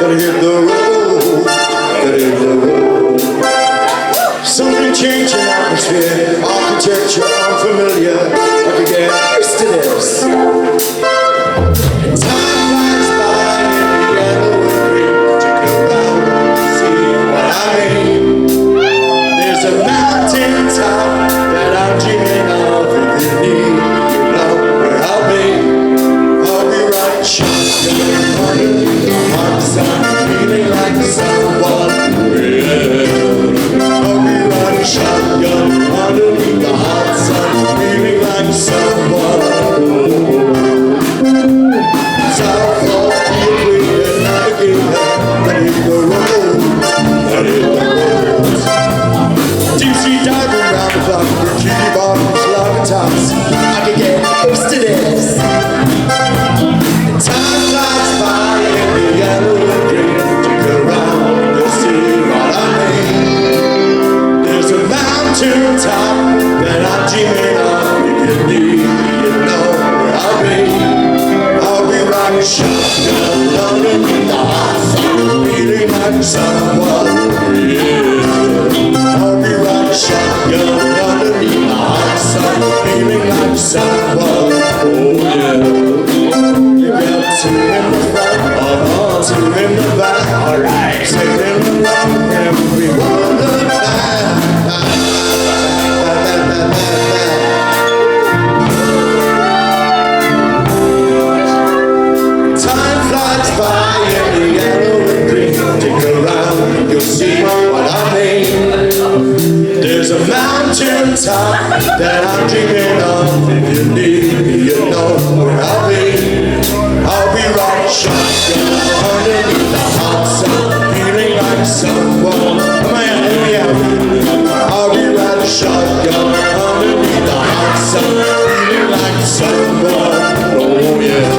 gotta hit the road, gotta hit the road. Something changing atmosphere, architecture unfamiliar. I could get used to this. Time flies by in the yellow and green. Take a round, see what I mean. There's a mountain top that I'm dreaming of. If you need, you know where I'll be right shotgun underneath the hot sun, feeling like someone real. I'll be right shotgun underneath the hot sun, feeling like someone. South for the queen and navigator, I hit the road, I hit the road. Deep sea diving round the clock, bikini bottoms, lava tops. I can get used to this. Time flies by in the yellow and green. Take a round, you'll see what I mean. There's a mountain top that I'm dreaming of. If you need, you know where I'll be riding shotgun underneath the hot sun, feeling like someone real. I'll be riding shotgun underneath the hot sun, feeling like someone. Oh yeah. Two in the front, two in the back, alright. Singing along, everyone look back. Time flies by in the yellow and green. Take a round, you'll see what I mean. There's a mountain top that I'm dreaming of. If you need me, you know where I'll be. I'll be riding shotgun underneath the hot sun, feeling like someone. Come on, let me out. I'll be riding shotgun underneath the hot sun, feeling like someone. Oh yeah.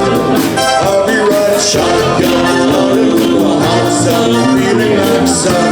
I'll be riding shotgun underneath the hot sun, feeling like someone.